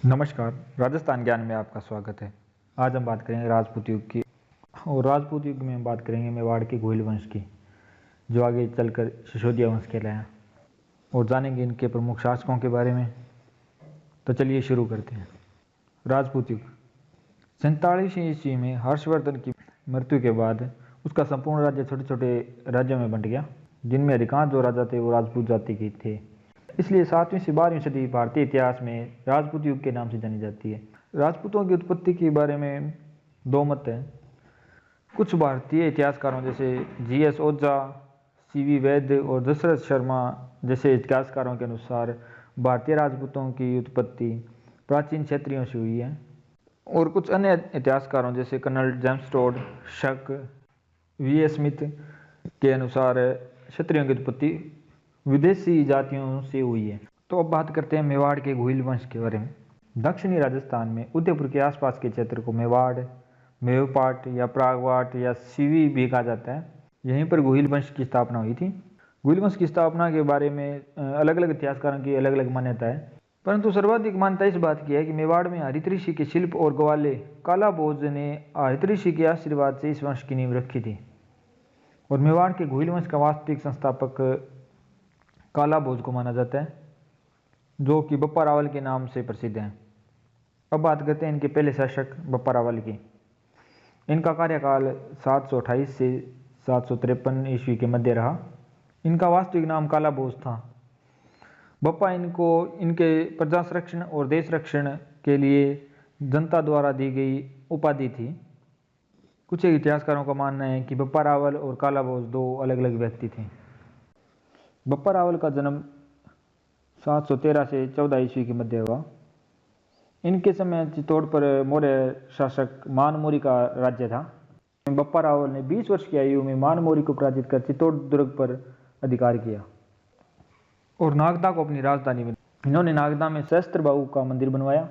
नमस्कार। राजस्थान ज्ञान में आपका स्वागत है। आज हम बात करेंगे राजपूत युग की, और राजपूत युग में हम बात करेंगे मेवाड़ के घोइल वंश की, जो आगे चलकर सिसोदिया वंश कहलाया, और जानेंगे इनके प्रमुख शासकों के बारे में। तो चलिए शुरू करते हैं। राजपूत युग 47वीं ईस्वी में हर्षवर्धन की मृत्यु के बाद उसका संपूर्ण राज्य छोटे छोटे राज्यों में बंट गया, जिनमें अधिकांश जो राजा थे वो राजपूत जाति के थे। इसलिए 7वीं से 12वीं सदी भारतीय इतिहास में राजपूत युग के नाम से जानी जाती है। राजपूतों की उत्पत्ति के बारे में दो मत हैं। कुछ भारतीय इतिहासकारों जैसे GS ओझा, CV वैद्य और दशरथ शर्मा जैसे इतिहासकारों के अनुसार भारतीय राजपूतों की उत्पत्ति प्राचीन क्षत्रियों से हुई है, और कुछ अन्य इतिहासकारों जैसे कर्नल जेम्स टोड, शक, VA स्मिथ के अनुसार क्षत्रियों की उत्पत्ति विदेशी जातियों से हुई है। तो अब बात करते हैं मेवाड़ के घोइल वंश के बारे में। दक्षिणी राजस्थान में उदयपुर के आसपास के क्षेत्र को मेवाड़, मेवपाट या प्रागवाट या सीवी भी कहा जाता है। यहीं पर घोइल वंश की स्थापना हुई थी। घोइल वंश की स्थापना के बारे में अलग अलग इतिहासकारों की अलग अलग मान्यता है, परंतु सर्वाधिक मान्यता इस बात की है कि मेवाड़ में हरित ऋषि के शिल्प और ग्वाले काला भोज ने हरित ऋषि के आशीर्वाद से इस वंश की नींव रखी थी। और मेवाड़ के घोइल वंश का वास्तविक संस्थापक काला भोज को माना जाता है, जो कि बप्पा रावल के नाम से प्रसिद्ध हैं। अब बात करते हैं इनके पहले शासक बप्पा रावल की। इनका कार्यकाल 728 से 753 ईस्वी के मध्य रहा। इनका वास्तविक नाम काला भोज था। बप्पा इनको इनके प्रजा संरक्षण और देश रक्षण के लिए जनता द्वारा दी गई उपाधि थी। कुछ इतिहासकारों का मानना है कि बप्पा रावल और काला भोज दो अलग अलग व्यक्ति थे। बप्पा रावल का जन्म 713 से 14 ईस्वी के मध्य हुआ। इनके समय चित्तौड़ पर मौर्य शासक मानमोरी का राज्य था। बप्पा रावल ने 20 वर्ष की आयु में मानमोरी को पराजित कर चित्तौड़ दुर्ग पर अधिकार किया और नागदा को अपनी राजधानी बनाई। इन्होंने नागदा में सहस्त्र बाहु का मंदिर बनवाया,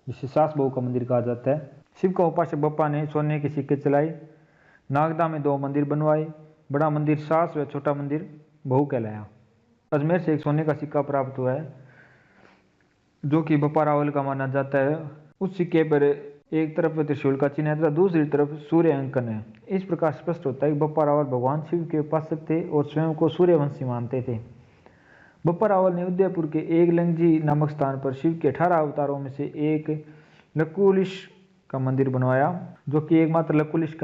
जिसे सास बहू का मंदिर कहा जाता है। शिव का उपासक बप्पा ने सोने के सिक्के चलाए। नागदा में 2 मंदिर बनवाए। बड़ा मंदिर सास व छोटा मंदिर बहू कहलाया। अजमेर से एक सोने का सिक्का प्राप्त हुआ है, जो कि बप्पा रावल का माना जाता है। उस सिक्के पर एक तरफ त्रिशूल का चिन्ह है तथा दूसरी तरफ सूर्य अंकन है। इस प्रकार स्पष्ट होता है कि बप्पा रावल भगवान शिव के उपासक थे और स्वयं को सूर्यवंशी मानते थे। बप्पा रावल ने उदयपुर के एकलिंगजी नामक स्थान पर शिव के 18 अवतारों में से एक लकुलिश का मंदिर बनवाया, जो कि एकमात्र लकुलिश का